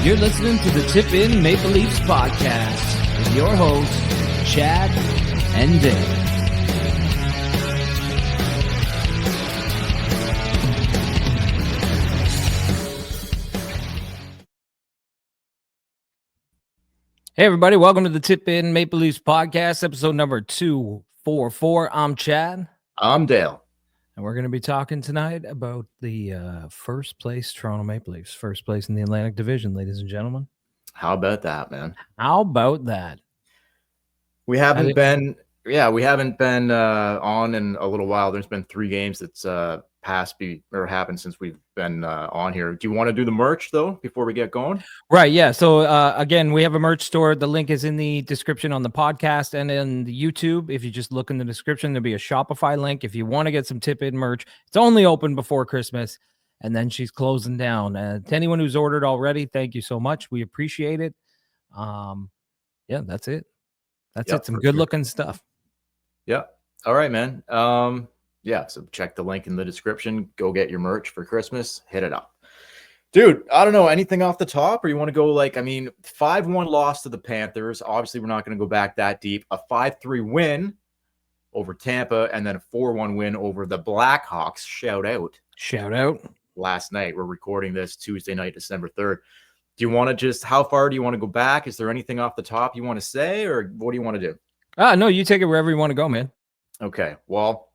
You're listening to the Tip In Maple Leafs podcast with your hosts, Chad and Dave. Hey, everybody. Welcome to the Tip In Maple Leafs podcast, episode number 244. I'm Chad. I'm Dale. And we're going to be talking tonight about the first place Toronto Maple Leafs, first place in the Atlantic Division, ladies and gentlemen. How about that, man? How about that? We haven't been on in a little while. There's been 3 games that's happened since we've been on here. Do you want to do the merch though before we get going? Right, yeah. So again, we have a merch store. The link is in the description on the podcast and in the YouTube. If you just look in the description, there'll be a Shopify link. If you want to get some Tip In merch, it's only open before Christmas, and then she's closing down. To anyone who's ordered already, thank you so much. We appreciate it. Yeah, that's it. That's it. Some good looking stuff. Yeah. All right, man. Yeah, so check the link in the description. Go get your merch for Christmas. Hit it up. Dude, I don't know, anything off the top? Or you want to go 5-1 loss to the Panthers. Obviously, we're not going to go back that deep. A 5-3 win over Tampa, and then a 4-1 win over the Blackhawks. Shout out. Last night. We're recording this Tuesday night, December 3rd. Do you want to how far do you want to go back? Is there anything off the top you want to say, or what do you want to do? No, you take it wherever you want to go, man. Okay, well,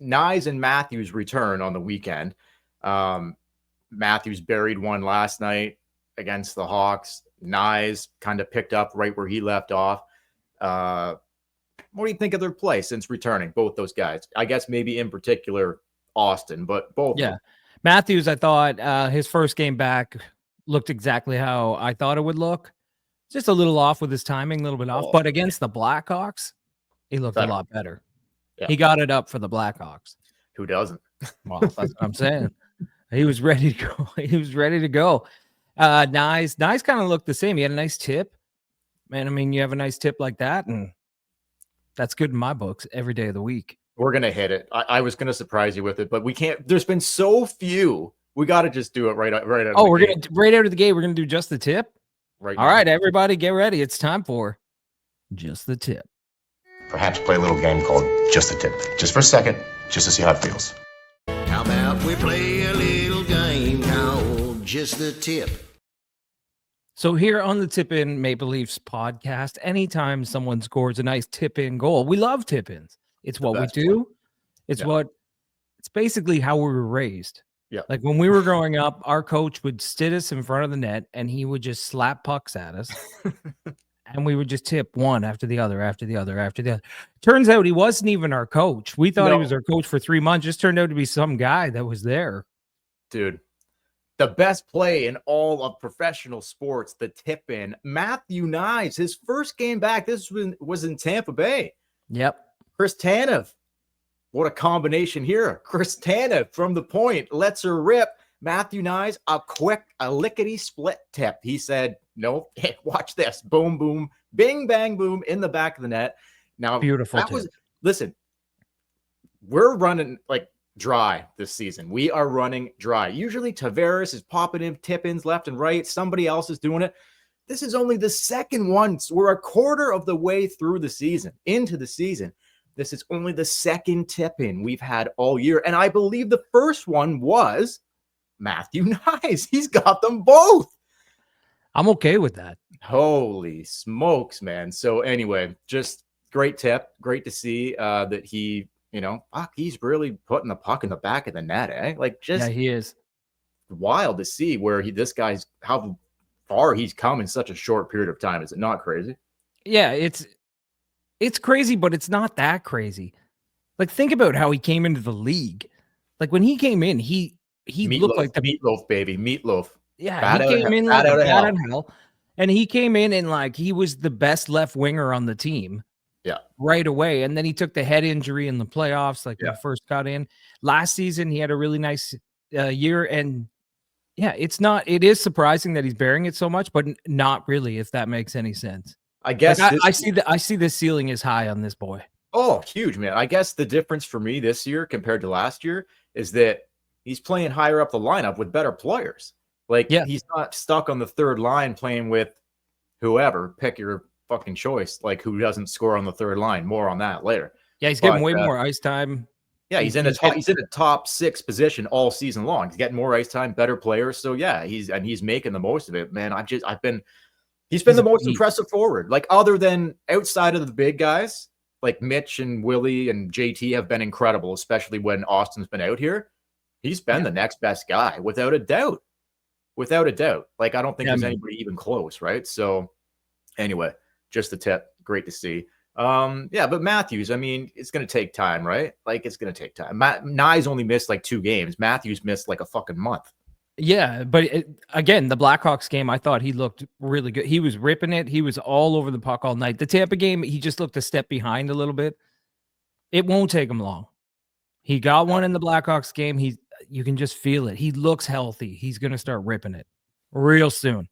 Knies and Matthews return on the weekend. Matthews buried one last night against the Hawks. Knies kind of picked up right where he left off. What do you think of their play since returning, both those guys? I guess maybe in particular Austin, but both. Yeah. Matthews, I thought his first game back looked exactly how I thought it would look. Just a little off with his timing, a little bit off. But against the Blackhawks, he looked a lot better. Yeah. He got it up for the Blackhawks. Who doesn't? Well, that's what I'm saying. He was ready to go. Knies kind of looked the same. He had a nice tip. Man, I mean, you have a nice tip like that, and that's good in my books every day of the week. We're going to hit it. I was going to surprise you with it, but we can't. There's been so few. We got to just do it right out of the gate. We're going to right out of the gate. We're going to do just the tip. Right. All right, everybody, get ready. It's time for just the tip. Perhaps play a little game called Just the Tip. Just for a second, just to see how it feels. How about we play a little game called Just the Tip? So here on the Tip In Maple Leafs podcast, anytime someone scores a nice tip-in goal, we love tip-ins. It's what we do. It's basically how we were raised. Yeah. Like when we were growing up, our coach would sit us in front of the net and he would just slap pucks at us. And we would just tip one after the other. Turns out he wasn't even our coach. We thought he was our coach for 3 months. Just turned out to be some guy that was there. Dude, the best play in all of professional sports, the tip in. Matthew Knies, his first game back, this was in Tampa Bay. Yep. Chris Tanev. What a combination here. Chris Tanev from the point lets her rip. Matthew Knies, a lickety split tip. He said, no, hey, watch this. Boom, boom, bing, bang, boom in the back of the net. Now, beautiful. Listen, we're running dry this season. We are running dry. Usually Tavares is popping in tip-ins left and right. Somebody else is doing it. This is only the second one. So we're a quarter of the way through the season, into the season. This is only the second tip-in we've had all year. And I believe the first one was Matthew Knies. He's got them both. I'm okay with that. Holy smokes, man. So anyway, just great tip. Great to see that he, he's really putting the puck in the back of the net, eh? He is. Wild to see where how far he's come in such a short period of time. Is it not crazy? Yeah, it's crazy, but it's not that crazy. Think about how he came into the league. When he came in, he looked like the meatloaf, baby. Meatloaf. Yeah, he came in like a bat out of hell. And he came in and he was the best left winger on the team. Yeah. Right away. And then he took the head injury in the playoffs, when he first got in. Last season, he had a really nice year. And yeah, it is surprising that he's bearing it so much, but not really, if that makes any sense. I guess I see the ceiling is high on this boy. Oh, huge, man. I guess the difference for me this year compared to last year is that he's playing higher up the lineup with better players. Like, Yeah. he's not stuck on the third line playing with whoever. Pick your fucking choice. Like, who doesn't score on the third line? More on that later. Yeah, he's getting But, way more ice time. Yeah, he's in a top 6 position all season long. He's getting more ice time, better players. So yeah, he's making the most of it, man. He's been the most impressive forward. Like, other than outside of the big guys, like Mitch and Willie and JT have been incredible, especially when Austin's been out here. He's been the next best guy, without a doubt. Without a doubt. Like, I don't think there's anybody even close, right? So anyway, just a tip. Great to see. Yeah, but Matthews, I mean, it's going to take time, right? Like, it's going to take time. Nye's only missed like 2 games. Matthews missed like a fucking month. Yeah, but again, the Blackhawks game, I thought he looked really good. He was ripping it. He was all over the puck all night. The Tampa game, he just looked a step behind a little bit. It won't take him long. He got one in the Blackhawks game. You can just feel it. He looks healthy. He's going to start ripping it real soon.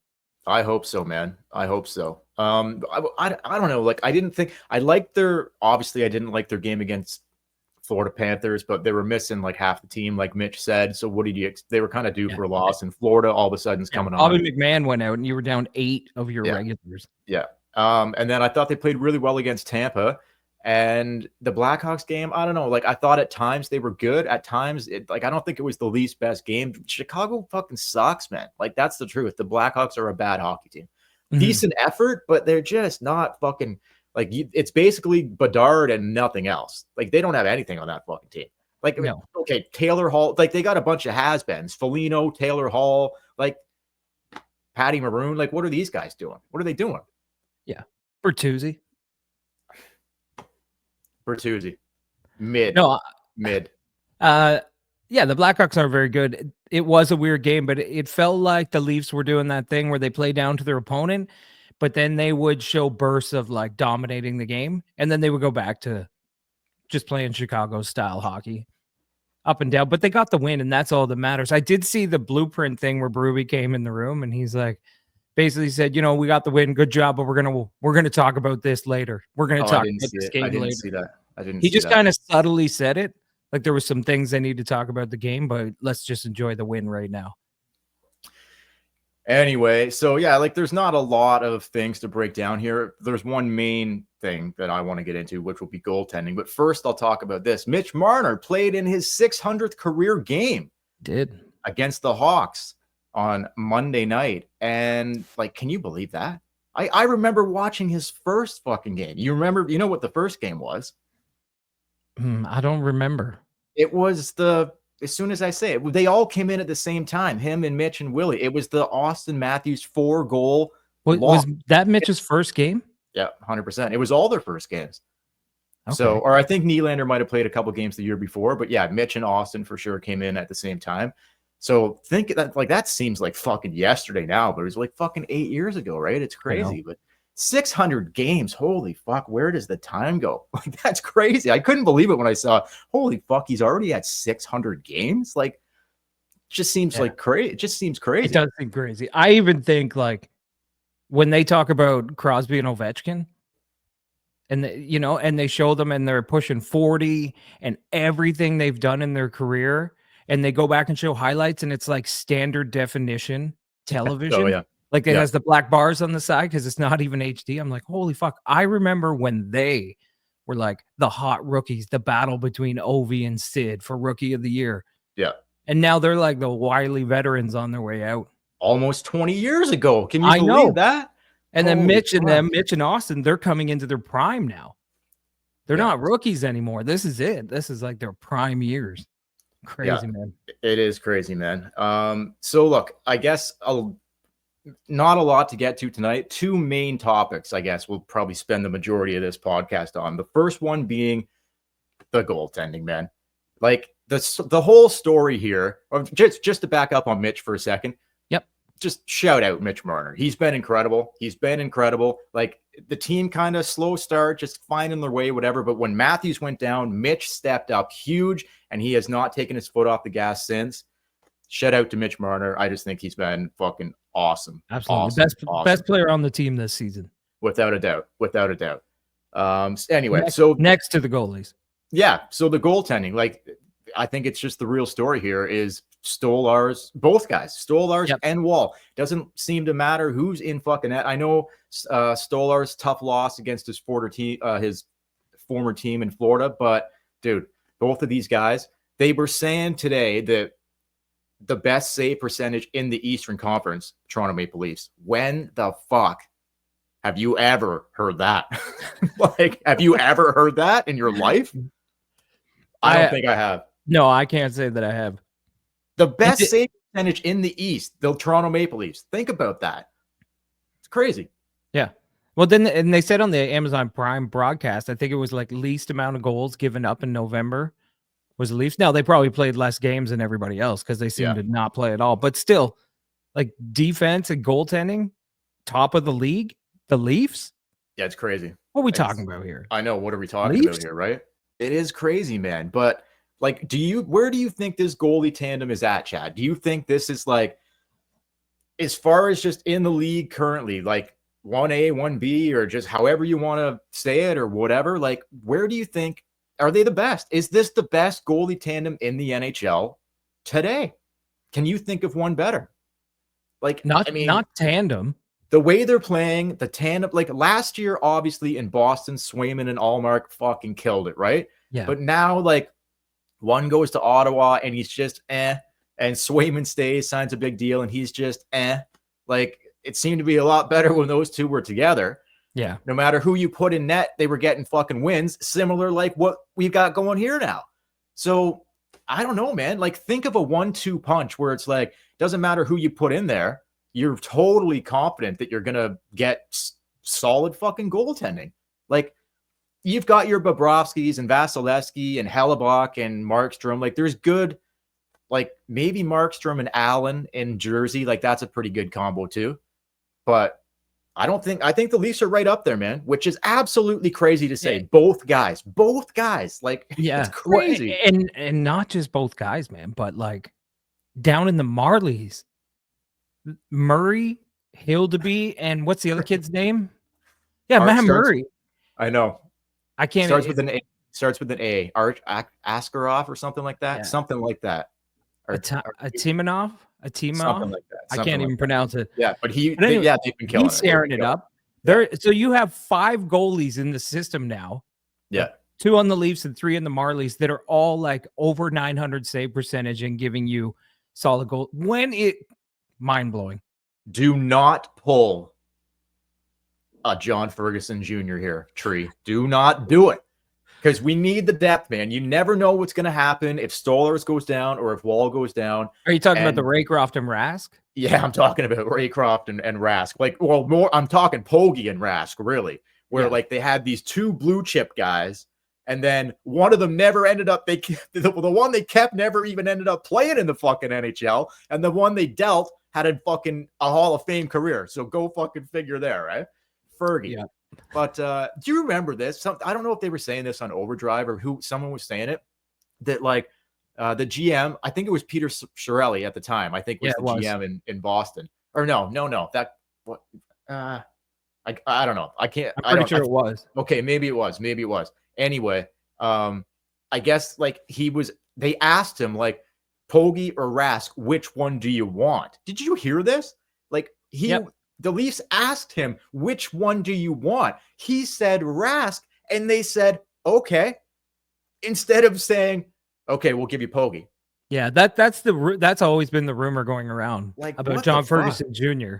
I hope so, man. I hope so. I don't know. Like, I didn't like their game against Florida Panthers, but they were missing like half the team, like Mitch said. So what did they were kind of due for a loss, and Florida all of a sudden is coming on. Bobby McMahon went out and you were down 8 of your regulars. Yeah. And then I thought they played really well against Tampa. And the Blackhawks game, I don't know. Like, I thought at times they were good. At times, I don't think it was the least best game. Chicago fucking sucks, man. Like, that's the truth. The Blackhawks are a bad hockey team. Mm-hmm. Decent effort, but they're just not fucking like. It's basically Bedard and nothing else. Like, they don't have anything on that fucking team. Like, no. Okay, Taylor Hall. Like, they got a bunch of has-beens. Foligno, Taylor Hall, like Patty Maroon. Like, what are these guys doing? What are they doing? Yeah, Bertuzzi. Mid. Yeah, the Blackhawks are very good. It was a weird game, but it felt like the Leafs were doing that thing where they play down to their opponent, but then they would show bursts of like dominating the game, and then they would go back to just playing Chicago style hockey up and down. But they got the win, and that's all that matters. I did see the blueprint thing where Berube came in the room, and he's like, basically said, you know, we got the win, good job, but we're gonna talk about this later. We're gonna talk about this game later. See that. He just kind of subtly said it. Like, there was some things they need to talk about the game, but let's just enjoy the win right now. Anyway, so yeah, like, there's not a lot of things to break down here. There's one main thing that I want to get into, which will be goaltending. But first, I'll talk about this. Mitch Marner played in his 600th career game. Did. Against the Hawks on Monday night. And like, can you believe that? I remember watching his first fucking game. You know what the first game was? I don't remember. It was as soon as I say it, they all came in at the same time, him and Mitch and Willie. It was the Austin Matthews 4-goal. Was that Mitch's first game? Yeah, 100%. It was all their first games. Okay. So, or I think Nylander might have played a couple games the year before, but yeah, Mitch and Austin for sure came in at the same time. So think that seems like fucking yesterday now, but it was like fucking 8 years ago, right? It's crazy, but 600 games. Holy fuck. Where does the time go? Like, that's crazy. I couldn't believe it when I saw, holy fuck, he's already at 600 games. Like, it just seems like crazy. It just seems crazy. It does seem crazy. I even think, like, when they talk about Crosby and Ovechkin and and they show them and they're pushing 40 and everything they've done in their career, and they go back and show highlights, and it's like standard definition television. Oh, yeah. Like, it has the black bars on the side because it's not even HD. I'm like, holy fuck. I remember when they were like the hot rookies, the battle between Ovi and Sid for Rookie of the Year. Yeah. And now they're like the wily veterans on their way out. Almost 20 years ago. Can you believe that? And then Mitch and Austin, they're coming into their prime now. They're not rookies anymore. This is it. This is like their prime years. Crazy, man. It is crazy, man. So look, I guess not a lot to get to tonight. 2 main topics, I guess, we'll probably spend the majority of this podcast on. The first one being the goaltending, man. Like, the whole story here, or just to back up on Mitch for a second. Yep. Just shout out Mitch Marner. He's been incredible. Like, the team kind of slow start, just finding their way, whatever. But when Matthews went down, Mitch stepped up huge, and he has not taken his foot off the gas since. Shout out to Mitch Marner. I just think he's been fucking awesome. Absolutely. Best player on the team this season. Without a doubt. Anyway, next to the goalies. Yeah. So the goaltending, like, I think it's just the real story here is Stolarz, both guys, Stolarz Yep. and Wall. Doesn't seem to matter who's in fucking net. I know Stolarz tough loss against his former team in Florida, but dude, both of these guys, they were saying today that the best save percentage in the Eastern Conference, Toronto Maple Leafs. When the fuck have you ever heard that? Like, have you ever heard that in your life? I don't think I have. No, I can't say that I have. The best save percentage in the East, the Toronto Maple Leafs. Think about that. It's crazy. Yeah. Well, then, and they said on the Amazon Prime broadcast, I think it was like least amount of goals given up in November was the Leafs. Now, they probably played less games than everybody else because they seem to not play at all. But still, like defense and goaltending, top of the league, the Leafs? Yeah, it's crazy. What are we talking about here? I know. What are we talking Leafs? about here, right? It is crazy, man. But like, where do you think this goalie tandem is at, Chad? Do you think this is like, as far as just in the league currently, like 1A, 1B, or just however you want to say it or whatever, like, where do you think, are they the best? Is this the best goalie tandem in the NHL today? Can you think of one better? Like, Not tandem. The way they're playing, the tandem, like last year, obviously in Boston, Swayman and Allmark fucking killed it, right? Yeah. But now, like, one goes to Ottawa and he's just and Swayman stays, signs a big deal, and he's just Like, it seemed to be a lot better when those two were together. Yeah. No matter who you put in net, they were getting fucking wins, similar like what we've got going here now. So I don't know, man. Like, think of a 1-2 punch where it's like, doesn't matter who you put in there, you're totally confident that you're gonna get solid fucking goaltending. Like, you've got your Bobrovskys and Vasilevsky and Hellebuck and Markstrom. Like, there's good, like maybe Markstrom and Allen in Jersey. Like, that's a pretty good combo too. But I think the Leafs are right up there, man, which is absolutely crazy to say. Yeah. Both guys, like, Yeah. it's crazy. Well, and not just both guys, man, but like down in the Marlies, Murray, Hildeby, and what's the other kid's name? Yeah, Matt Murray. I know. I can't. Starts with an A. Art Askarov or something like that. Yeah. Something like that. A Timonov. Something like that. I can't even pronounce it. Yeah, but anyway, they've been killing he's tearing it up. So you have 5 goalies in the system now. Yeah. 2 on the Leafs and 3 in the Marlies that are all like over 900 save percentage and giving you solid goal. Mind blowing. Do not pull a John Ferguson Jr. here, Tree. Do not do it. Because we need the depth, man. You never know what's going to happen if Stolarz goes down or if Wall goes down. Are you talking about the Raycroft and Rask? Yeah, I'm talking about Raycroft and Rask. Like, well, more, I'm talking Pogge and Rask, really, where like they had these 2 blue chip guys, and then one of them never ended up, the one they kept never even ended up playing in the fucking NHL, and the one they dealt had a Hall of Fame career. So go fucking figure there, right? Fergie. Yeah. But do you remember this? I don't know if they were saying this on Overdrive or someone was saying it, that like the GM, I think it was Peter Chiarelli at the time, I think was GM in Boston. Or no. That what I don't know. I can't. I'm pretty sure it was. Okay, maybe it was. Anyway, I guess like they asked him like, Pogge or Rask, which one do you want? Did you hear this? Like the Leafs asked him, which one do you want? He said Rask, and they said, okay. Instead of saying, okay, we'll give you Pogge. Yeah, that's always been the rumor going around about John Ferguson Jr.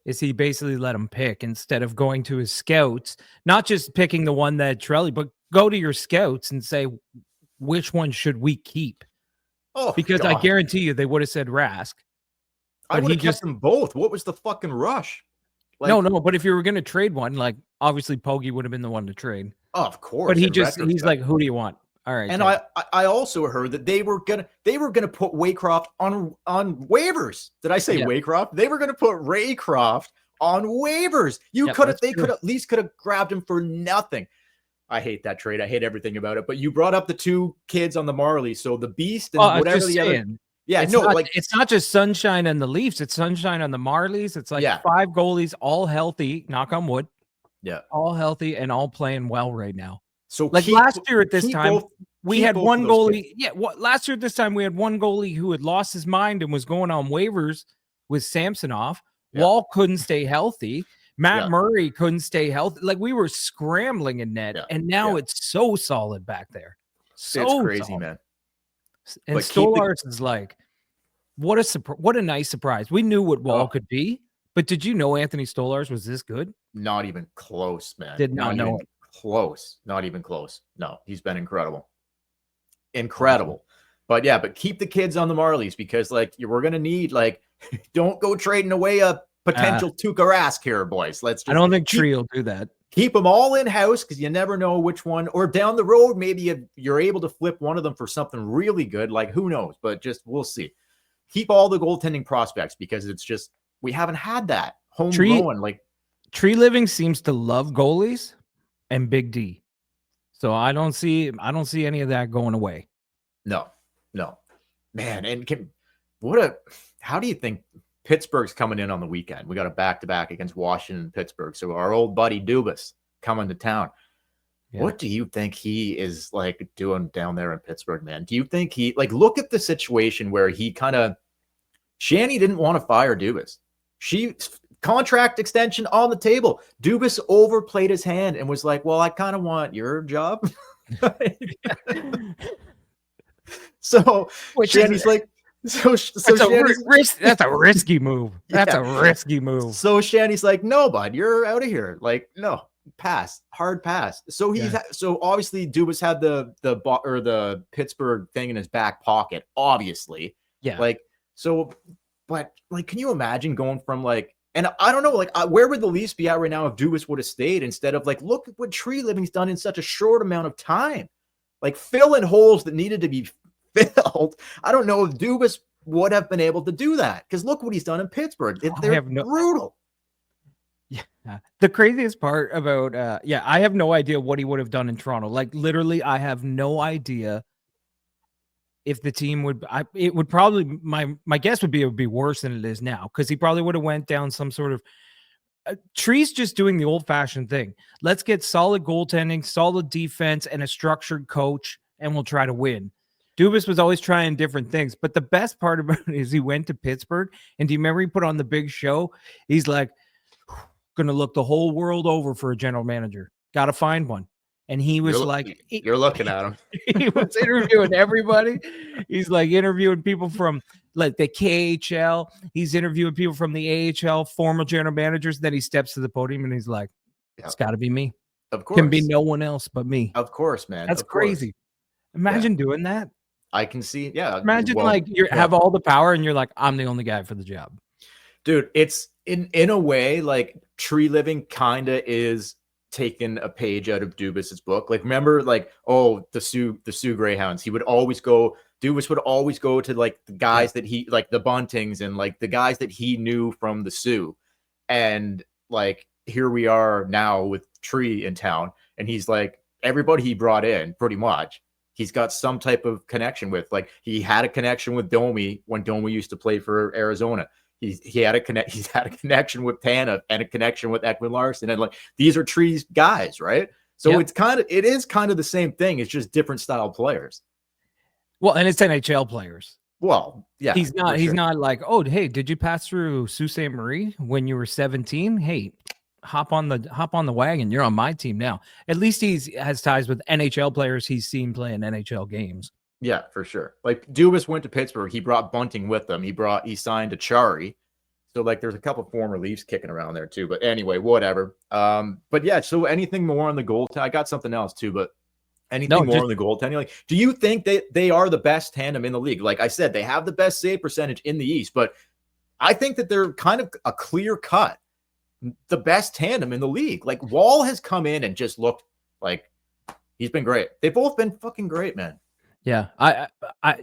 is he basically let him pick instead of going to his scouts, not just picking the one that Chiarelli, but go to your scouts and say, which one should we keep? Oh, because God. I guarantee you they would have said Rask. I would have kept them both. What was the fucking rush? Like, no. But if you were going to trade one, like obviously Pogge would have been the one to trade. Oh, of course. But he's like, who do you want? All right. And I also heard that they were gonna put Waycroft on waivers. Did I say Waycroft? They were gonna put Raycroft on waivers. They could at least grabbed him for nothing. I hate that trade. I hate everything about it. But you brought up the 2 kids on the Marlies, so the Beast and whatever the other. Yeah, it's not just sunshine on the Leafs. It's sunshine on the Marlies. It's like 5 goalies, all healthy. Knock on wood. Yeah, all healthy and all playing well right now. So like last year at this time, We Keep had both one of those goalie. kids. Yeah, last year at this time we had one goalie who had lost his mind and was going on waivers with Samsonov. Yeah. Wall couldn't stay healthy. Matt Yeah. Murray couldn't stay healthy. Like we were scrambling in net, Yeah. and now Yeah. it's so solid back there. So It's crazy, solid. man. And But keep the- Stolarz is like, what a nice surprise. We knew what Wall Oh. could be, but did you know Anthony Stolarz was this good? Not even close, man. Did not know even close. Not even close. No, he's been incredible. Incredible. But yeah, but keep the kids on the Marlies because like we're gonna need like don't go trading away a potential Tuukka Rask here, boys. Let's just I don't think keep, Tree will do that. keep them all in house because you never know which one, or down the road, maybe you're able to flip one of them for something really good. Like who knows? But just we'll see. Keep all the goaltending prospects because it's just we haven't had that homegrown. Like Tree Living seems to love goalies and Big D. So I don't see any of that going away. no, man. And how do you think Pittsburgh's coming in on the weekend? We got a back-to-back against Washington and Pittsburgh. So our old buddy Dubas coming to town. Yeah. What do you think he is like doing down there in Pittsburgh, man? Do you think he like look at the situation where he kind of Shanny didn't want to fire Dubas. She contract extension on the table. Dubas overplayed his hand and was like, well, I kind of want your job. So Shanny's like, that's a risky move. That's a risky move. So Shanny's like, no, bud, you're out of here. Like, no, pass, hard pass. So so obviously Dubas had the Pittsburgh thing in his back pocket, obviously. Yeah. Like, so, but like, can you imagine going from like, and I don't know, like, where would the Leafs be at right now if Dubas would have stayed instead of like, look at what Tree Living's done in such a short amount of time, like fill in holes that needed to be filled. I don't know if Dubas would have been able to do that because look what he's done in Pittsburgh. They're brutal. Yeah. The craziest part about, I have no idea what he would have done in Toronto. Like literally, I have no idea if the team would, it would probably, my guess would be, it would be worse than it is now. Cause he probably would have went down some sort of, Tree's just doing the old fashioned thing. Let's get solid goaltending, solid defense, and a structured coach, and we'll try to win. Dubas was always trying different things, but the best part about it is he went to Pittsburgh, and do you remember he put on the big show? He's like, going to look the whole world over for a general manager. Got to find one. And he was you're looking at him. He was interviewing everybody. He's like interviewing people from like the KHL. He's interviewing people from the AHL, former general managers. Then he steps to the podium and he's like, it's got to be me. Of course. Can be no one else but me. Of course, man. That's crazy. Imagine doing that. I can see. Yeah. Imagine you have all the power and you're like, I'm the only guy for the job. Dude, it's in a way like Tree Living kind of is taking a page out of Dubas's book. Like, remember, like, the Sioux Greyhounds. Dubas would always go to like the guys that he like the Buntings and like the guys that he knew from the Sioux. And like here we are now with Tree in town, and he's like everybody he brought in pretty much. He's got some type of connection with. Like he had a connection with Domi when Domi used to play for Arizona. He's had a connection with Tanev and a connection with Ekman Larson, and like these are Tree's guys, right? So it is kind of the same thing. It's just different style players. Well, and it's NHL players. Well, yeah, he's not like, oh, hey, did you pass through Sault Ste. Marie when you were 17? Hey, hop on the wagon. You're on my team now. At least has ties with NHL players he's seen playing NHL games. Yeah, for sure. Like Dubas went to Pittsburgh. He brought Bunting with him. He signed Achari. So like there's a couple former Leafs kicking around there too. But anyway, whatever. But yeah, so anything more on the goaltending? I got something else too, but anything more on the goaltending? Like, do you think they are the best tandem in the league? Like I said, they have the best save percentage in the East, but I think that they're kind of a clear cut the best tandem in the league. Like Wall has come in and just looked like he's been great. They've both been fucking great, man. Yeah,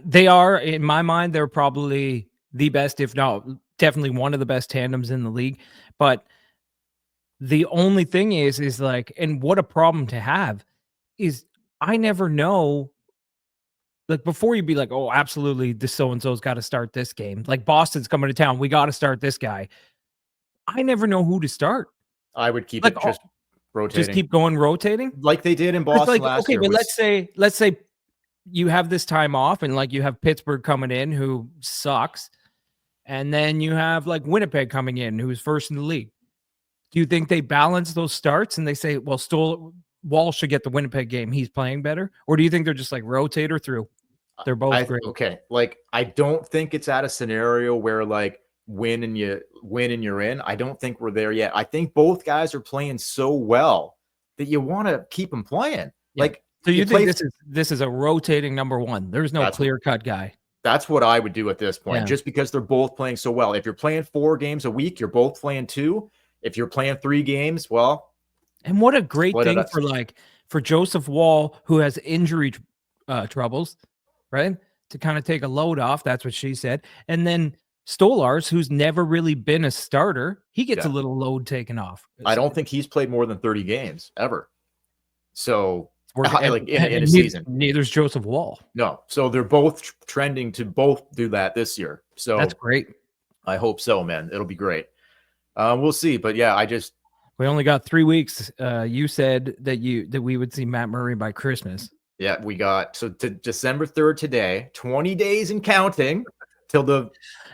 they are, in my mind, they're probably the best, if not definitely one of the best tandems in the league. But the only thing is like, and what a problem to have is I never know, like before you'd be like, oh, absolutely, this so-and-so's got to start this game. Like Boston's coming to town. We got to start this guy. I never know who to start. I would keep like, it just rotating. Just keep going rotating? Like they did in Boston last year. Okay, but let's say you have this time off, and like you have Pittsburgh coming in, who sucks, and then you have like Winnipeg coming in, who's first in the league. Do you think they balance those starts and they say, well, Wall should get the Winnipeg game, he's playing better? Or do you think they're just like rotate her through? They're both great. Okay, like I don't think it's at a scenario where like win and you're in. I don't think we're there yet. I think both guys are playing so well that you want to keep them playing. Yeah. Like, so you think this is a rotating number one? There's no That's- clear-cut guy. That's what I would do at this point, Yeah. just because they're both playing so well. If you're playing 4 games a week, you're both playing 2. If you're playing 3 games, well, And what a great Split it thing up. for Joseph Wall, who has injury troubles, right? To kind of take a load off. That's what she said. And then Stolars, who's never really been a starter, he gets a Yeah. little load taken off. I don't think he's played more than 30 games ever. So, We're- like in a neither- season. Neither's Joseph Wall. No. So they're both trending to both do that this year. So That's great. I hope so, man. It'll be great. We'll see. But yeah, We only got 3 weeks. You said that we would see Matt Murray by Christmas. we got to December 3rd today, 20 days and counting till the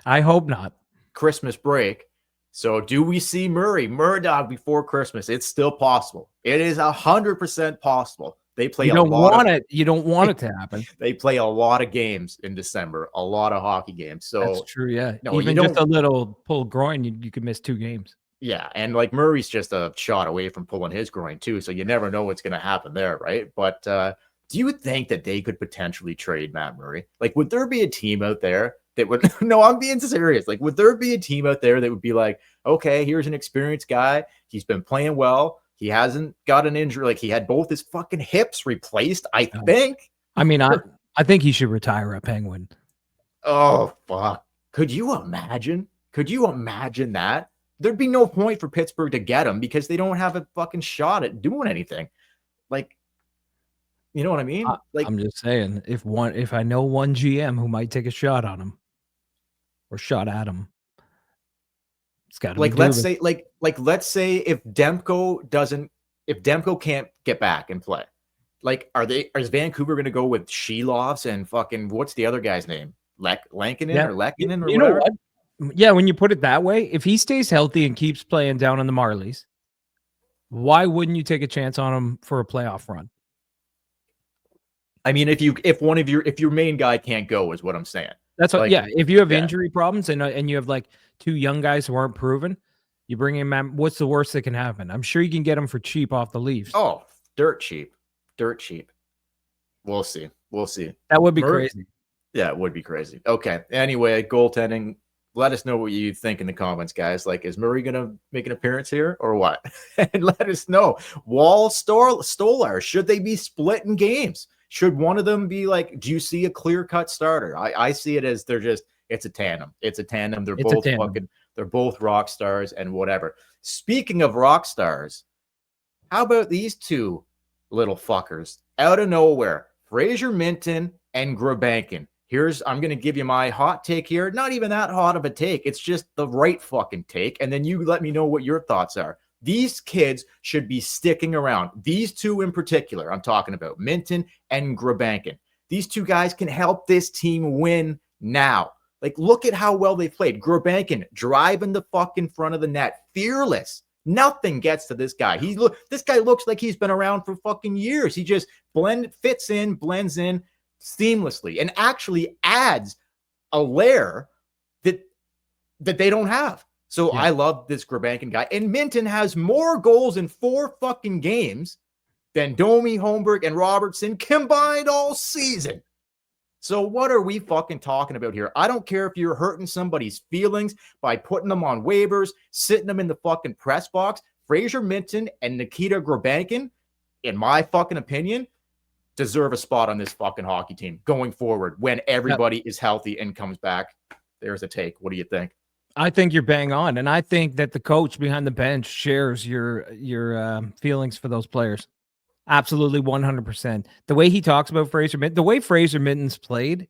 I hope not. Christmas break. So do we see Murdoch before Christmas? It's still possible. It is 100% possible. They play You don't want it. You don't want it to happen. They play a lot of games in December, a lot of hockey games. So That's true. Yeah. No, you Even just a don't- little pulled groin, you could miss 2 games. yeah, and like Murray's just a shot away from pulling his groin too, so you never know what's going to happen there, right? But do you think that they could potentially trade Matt Murray? Like, would there be a team out there that would? No, I'm being serious. Like, would there be a team out there that would be like, okay, here's an experienced guy. He's been playing well. He hasn't got an injury. Like, he had both his fucking hips replaced, I think. I mean, I think he should retire a Penguin. Oh, fuck. Could you imagine? Could you imagine that? There'd be no point for Pittsburgh to get him because they don't have a fucking shot at doing anything. Like, you know what I mean? Like, I'm just saying, if I know one GM who might take a shot on him or shot at him, it's got to like be let's Dubas. say let's say if Demko can't get back and play, like is Vancouver going to go with Shelovs and fucking what's the other guy's name? Lankinen Yeah. or Lekkinen or You know whatever? what? Yeah, when you put it that way, if he stays healthy and keeps playing down on the Marlies, why wouldn't you take a chance on him for a playoff run? I mean, if your main guy can't go, is what I'm saying. That's what. Like, yeah, if you have yeah. injury problems and you have like 2 young guys who aren't proven, you bring in Matt. What's the worst that can happen? I'm sure you can get him for cheap off the Leafs. Oh, dirt cheap. We'll see. That would be Murray- crazy. Yeah, it would be crazy. Okay. Anyway, goaltending. Let us know what you think in the comments, guys. Like, is Murray gonna make an appearance here or what? And let us know. Wall Stolar, should they be split in games? Should one of them be like? Do you see a clear-cut starter? I see it as it's a tandem. It's a tandem. They're It's a both tandem. they're both rock stars and whatever. Speaking of rock stars, how about these 2 little fuckers out of nowhere? Fraser Minton and Grabankin. I'm going to give you my hot take here. Not even that hot of a take. It's just the right fucking take. And then you let me know what your thoughts are. These kids should be sticking around. These 2 in particular, I'm talking about Minton and Grabankin. These 2 guys can help this team win now. Like, look at how well they played. Grabankin driving the fucking front of the net. Fearless. Nothing gets to this guy. This guy looks like he's been around for fucking years. He just blends in seamlessly and actually adds a layer that they don't have. So Yeah. I love this Grabankin guy. And Minton has more goals in 4 fucking games than Domi, Holmberg, and Robertson combined all season. So what are we fucking talking about here? I don't care if you're hurting somebody's feelings by putting them on waivers, sitting them in the fucking press box. Fraser Minton and Nikita Grabankin, in my fucking opinion, deserve a spot on this fucking hockey team going forward when everybody is healthy and comes back. There's a take. What do you think? I think you're bang on, and I think that the coach behind the bench shares your feelings for those players. Absolutely, 100%. The way he talks about Fraser Minton, the way Fraser Minton's played,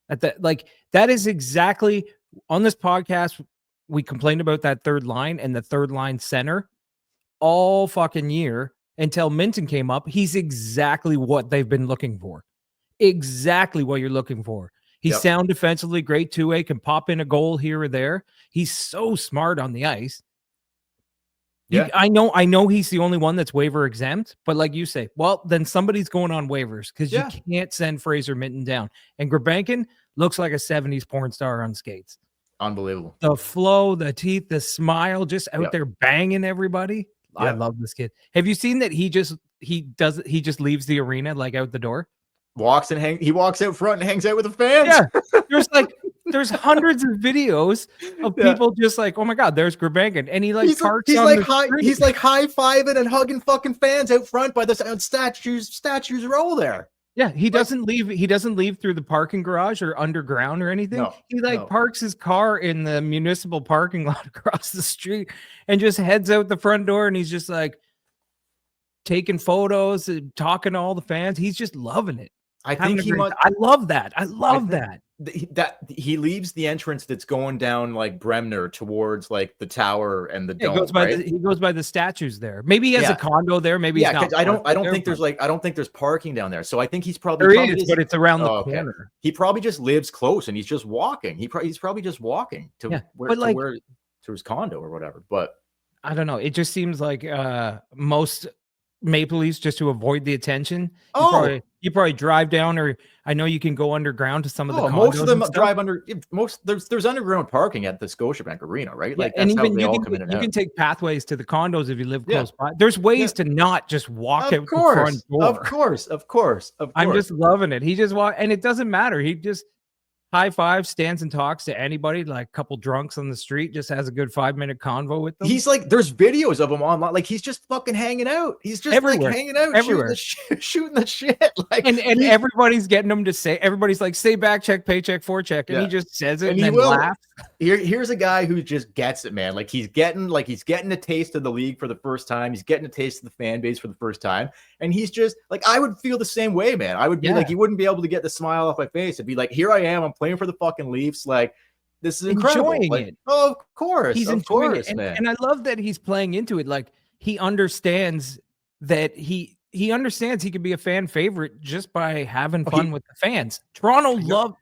that is exactly on this podcast. We complained about that third line and the third line center all fucking year until Minton came up. He's exactly what they've been looking for. exactly what you're looking for. He's Yep. sound defensively, great 2-way, can pop in a goal here or there. He's so smart on the ice. Yeah. I know he's the only one that's waiver exempt, but like you say, well, then somebody's going on waivers because Yeah. you can't send Fraser Minton down. And Gurbankin looks like a 70s porn star on skates. Unbelievable. The flow, the teeth, the smile, just out Yep. there banging everybody. I Yep. love this kid. Have you seen that he just leaves the arena like out the door? He walks out front and hangs out with the fans. Yeah. There's hundreds of videos of Yeah. people just like, oh my God, there's Gurbankin. And he like He's parks like on the he's street. like high-fiving and hugging fucking fans out front by the statues row there. Yeah, he doesn't leave through the parking garage or underground or anything. No, He like no. parks his car in the municipal parking lot across the street and just heads out the front door, and he's just like taking photos and talking to all the fans. He's just loving it. I Having think a he great must. time. I love that. I love think- that. That he leaves the entrance that's going down like Bremner towards like the tower and the Yeah, dome. he goes by the statues there. Maybe he has Yeah. a condo there. Maybe Yeah, he's not. 'cause I don't parked there, think there's parking down there. So I think he's probably, there probably is, just, but it's around the Oh, okay. corner. he probably just lives close and he's just walking. He's probably just walking to Yeah, where but, to like- where to his condo or whatever. But I don't know. It just seems like most Maple Leafs, just to avoid the attention. You probably drive down, or I know you can go underground to some of the condos most of them and stuff. drive under. There's underground parking at the Scotiabank Arena, right? Yeah, Like and that's how even they you all can, come in and you out. can take pathways to the condos if you live Yeah. close by. There's ways to not just walk out Of the front door. of course. I'm just loving it. He just walk, and it doesn't matter. He just high five, stands and talks to anybody, like a couple drunks on the street, just has a good 5-minute convo with them. He's like, there's videos of him online. Like he's just fucking hanging out. He's just Everywhere. like hanging out, Everywhere. shooting the shit. Like, and he- everybody's getting him to say, everybody's like, say back check, paycheck, forecheck, and he Yeah. just says it And and, he then will. laughs. here's a guy who just gets it, man. Like he's getting a taste of the league for the first time. He's getting a taste of the fan base for the first time. And he's just like, I would feel the same way, man. I would be like, Yeah. you wouldn't be able to get the smile off my face. It'd be like, here I am. I'm playing for the fucking Leafs. Like, this is incredible. Enjoying Like, it. oh, of course. He's of enjoying course, it. man. And I love that he's playing into it. Like he understands that he understands he could be a fan favorite just by having fun with the fans. Toronto loved.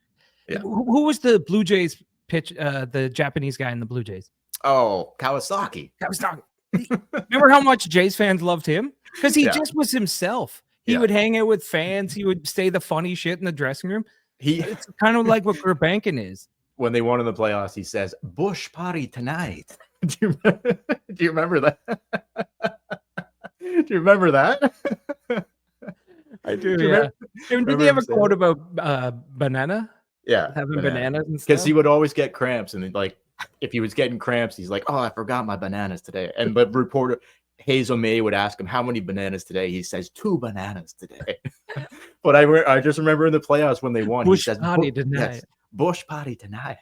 Yeah. Who was the Blue Jays pitch? The Japanese guy in the Blue Jays. Oh, Kawasaki. That was talking. Remember how much Jays fans loved him? Because he Yeah. just was himself. He Yeah. would hang out with fans. He would say the funny shit in the dressing room. He It's kind of like what Gurbankin is. when they won in the playoffs, he says, "Bush party tonight." Do you remember that? Do you remember that? I do. Do you Yeah. remember- Did remember he have a him saying quote about banana? Yeah, Having bananas and because stuff? he would always get cramps, and like if he was getting cramps, he's like, "Oh, I forgot my bananas today." And but reporter Hazel May would ask him how many bananas today. He says 2 bananas today. But I just remember in the playoffs when they won, Bush he says party "Bu- tonight." yes, Bush party tonight.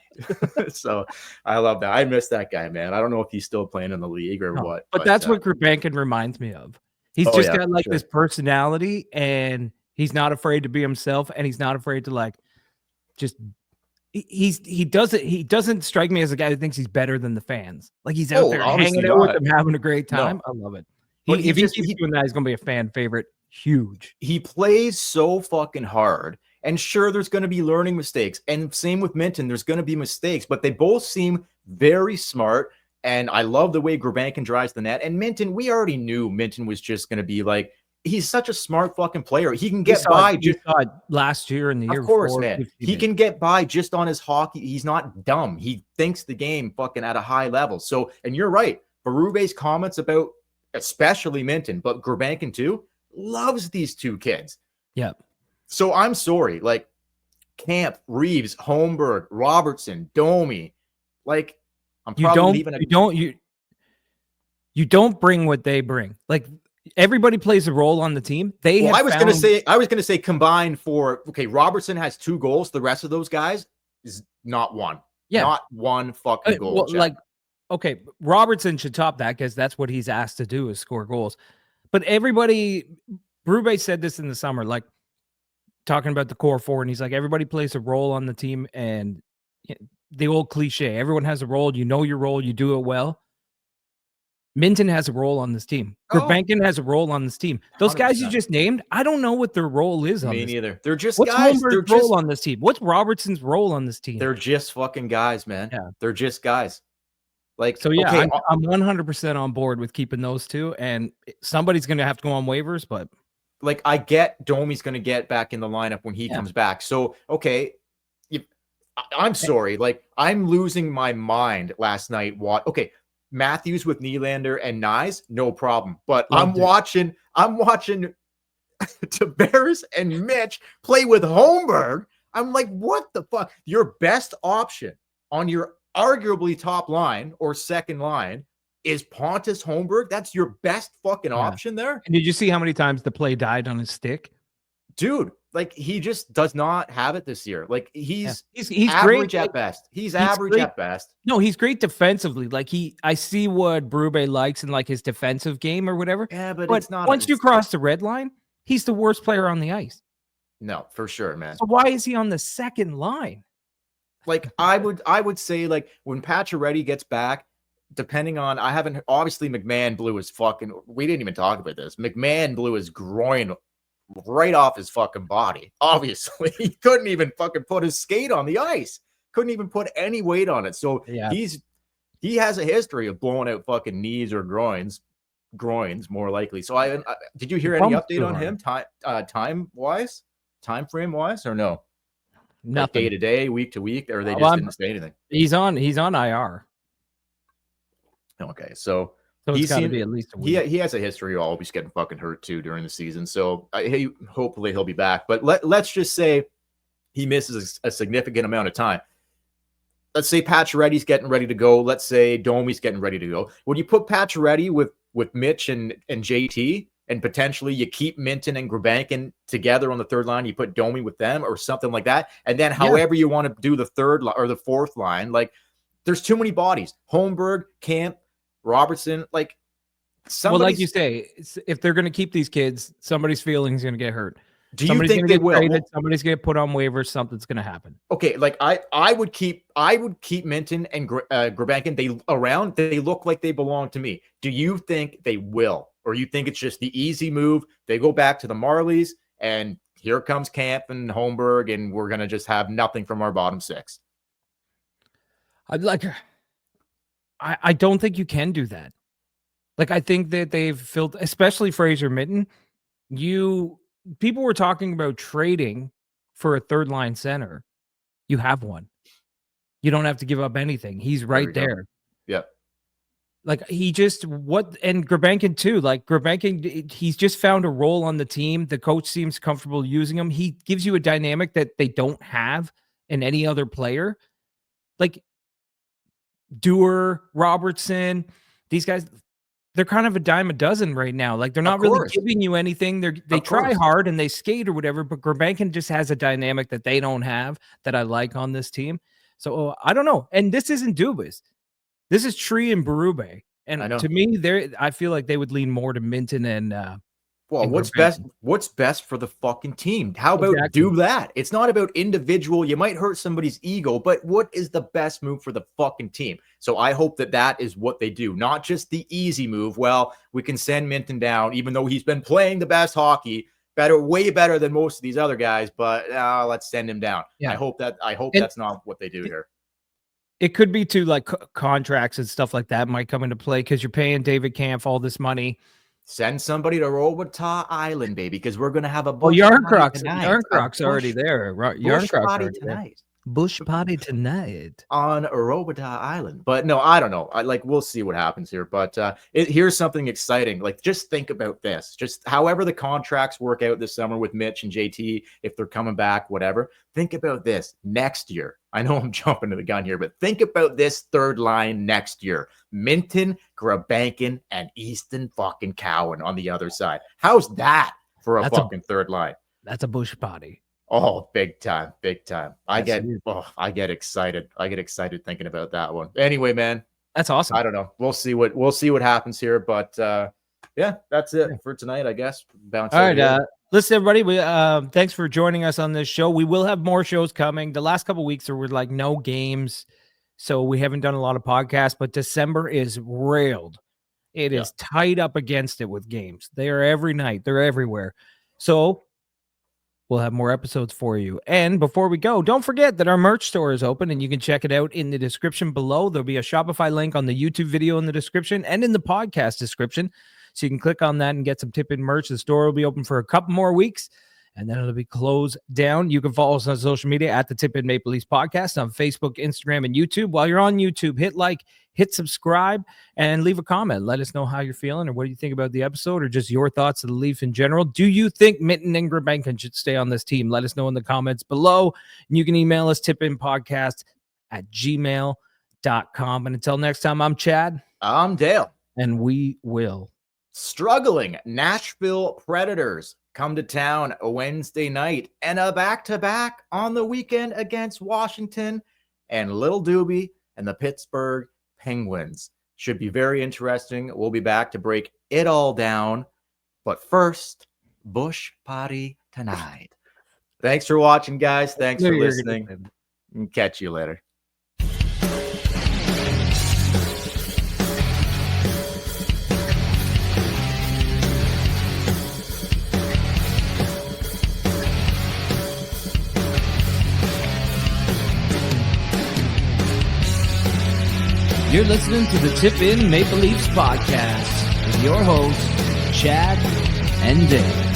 So I love that. I miss that guy, man. I don't know if he's still playing in the league or No, what. but that's what Gurbankin reminds me of. He's Oh, just yeah, got like sure. this personality, and he's not afraid to be himself, and he's not afraid to like just he doesn't strike me as a guy who thinks he's better than the fans. Like he's out Oh, there obviously hanging out with not. them, having a great No. time. I love it. But If he just- keeps doing that, he's gonna be a fan favorite. Huge. he plays so fucking hard. And sure, there's going to be learning mistakes. And same with Minton, there's going to be mistakes, but they both seem very smart. And I love the way Gurbankin drives the net. And Minton, we already knew Minton was just going to be like, he's such a smart fucking player. He can get by. You saw it last year and the year Of course, before. man. We've seen He it. can get by just on his hockey. He's not dumb. He thinks the game fucking at a high level. So, and you're right. Berube's comments about especially Minton, but Gurbankin too, loves these two kids. Yeah. So I'm sorry, like Camp, Reeves, Holmberg, Robertson, Domi, like I'm You probably don't leaving. you don't bring what they bring. Like everybody plays a role on the team. They Well, have I was gonna say combined for okay. Robertson has 2 goals. The rest of those guys is not one. Yeah. not one fucking goal. well, Jeff. like okay, Robertson should top that because that's what he's asked to do is score goals. But everybody, Berube said this in the summer, like talking about the core 4, and he's like, everybody plays a role on the team, and the old cliche, everyone has a role. You know your role, you do it well. Minton has a role on this team. Oh. Gurbankin has a role on this team. Those guys you 100%. just named, I don't know what their role is on Me this. neither. They're just What's guys. Holmberg's They're role just on this team? What's Robertson's role on this team? they're just fucking guys, man. Yeah. They're just guys. Like, So yeah, okay, I'm 100% on board with keeping those two, and somebody's going to have to go on waivers. But like I get Domi's going to get back in the lineup when he comes back. So okay, I'm sorry. Like I'm losing my mind last night. Okay, Matthews with Nylander and Nyes, no problem. But I'm watching Tavares and Mitch play with Holmberg. I'm like, what the fuck? Your best option on your arguably top line or second line is Pontus Holmberg. That's your best fucking option there. And did you see how many times the play died on his stick? Dude, like he just does not have it this year. Like he's great average at best. He's average great. at best. No, he's great defensively. Like I see what Berube likes in like his defensive game or whatever. Yeah, but it's not. Once you cross the red line, he's the worst player on the ice. No, for sure, man. So why is he on the second line? Like I would say like when Pacioretty gets back, depending on obviously McMahon blew his fucking. We didn't even talk about this. McMahon blew his groin right off his fucking body. Obviously, he couldn't even fucking put his skate on the ice. Couldn't even put any weight on it. So he has a history of blowing out fucking knees or groins more likely. So did you hear any update on him time frame wise or no? Nothing. Like day to day, week to week, or they just didn't say anything. He's on IR. Okay, so it's got to be at least a week. He has a history of always getting fucking hurt too during the season. So hopefully he'll be back. But let's just say he misses a significant amount of time. Let's say Pacioretty's getting ready to go. Let's say Domi's getting ready to go. Would you put Pacioretty with Mitch and JT, and potentially you keep Minton and Gurbankin together on the third line? You put Domi with them or something like that, and then however you want to do the third or the fourth line, like there's too many bodies. Holmberg, Camp, Robertson, like somebody. Well, like you say, if they're going to keep these kids, somebody's feelings going to get hurt. Do you think they will? Traded, somebody's going to put on waivers. Something's going to happen. Okay, like I would keep Minton and Gurbankin. They look like they belong to me. Do you think they will, or you think it's just the easy move? They go back to the Marlies, and here comes Camp and Holmberg, and we're gonna just have nothing from our bottom six. I don't think you can do that. Like I think that they've filled, especially Fraser Minton. People were talking about trading for a third line center. You have one. You don't have to give up anything. He's right there. Yep. Like and Gurbankin too. Like Gurbankin, he's just found a role on the team. The coach seems comfortable using him. He gives you a dynamic that they don't have in any other player. Like Dewar, Robertson, these guys, they're kind of a dime a dozen right now. Like they're not really giving you anything. They try hard and they skate or whatever, but Gurbankin just has a dynamic that they don't have that I like on this team. So I don't know. And this isn't Dubas. This is Tree and Berube. And to me, I feel like they would lean more to Minton and well, what's best for the fucking team? How about do that? It's not about individual. You might hurt somebody's ego, but what is the best move for the fucking team? So I hope that is what they do, not just the easy move. Well, we can send Minton down, even though he's been playing the best hockey, way better than most of these other guys, but let's send him down. Yeah. I hope that's not what they do here. It could be too, like contracts and stuff like that might come into play because you're paying David Kampf all this money. Send somebody to Robital Island, baby, because we're going to have a bush Yarncroc's already there. Yarncroc's tonight. Bush party tonight on Robital Island. But no, I don't know. We'll see what happens here. But here's something exciting. Like, just think about this. Just however the contracts work out this summer with Mitch and JT, if they're coming back, whatever. Think about this next year. I know I'm jumping to the gun here, but think about this third line next year. Minton, Gurbankin, and Easton fucking Cowan on the other side. How's that for a fucking third line? That's a bush party. Oh, big time, big time. I get excited. I get excited thinking about that one. Anyway, man, that's awesome. I don't know. We'll see what happens here, but yeah, that's it for tonight, I guess. All right, listen, everybody. We thanks for joining us on this show. We will have more shows coming. The last couple of weeks there were like no games, so we haven't done a lot of podcasts. But December is railed It is tight up against it with games. They are every night. They're everywhere. So we'll have more episodes for you. And before we go, don't forget that our merch store is open and you can check it out in the description below. There'll be a Shopify link on the YouTube video in the description and in the podcast description. So you can click on that and get some tip-in merch. The store will be open for a couple more weeks and then it'll be closed down. You can follow us on social media at the Tip-In Maple Leafs Podcast on Facebook, Instagram, and YouTube. While you're on YouTube, hit like, hit subscribe, and leave a comment. Let us know how you're feeling or what do you think about the episode or just your thoughts of the Leaf in general. Do you think Minten and Grabenkin should stay on this team? Let us know in the comments below. And you can email us tipinpodcast@gmail.com. And until next time, I'm Chad. I'm Dale. And we will. Struggling Nashville Predators come to town a Wednesday night and a back-to-back on the weekend against Washington and Little Doobie and the Pittsburgh Penguins. Should be very interesting. We'll be back to break it all down. But first, Bush Potty tonight. Thanks for watching, guys. Thanks for listening. Catch you later. You're listening to the Tip-In Maple Leafs Podcast with your hosts, Chad and Dale.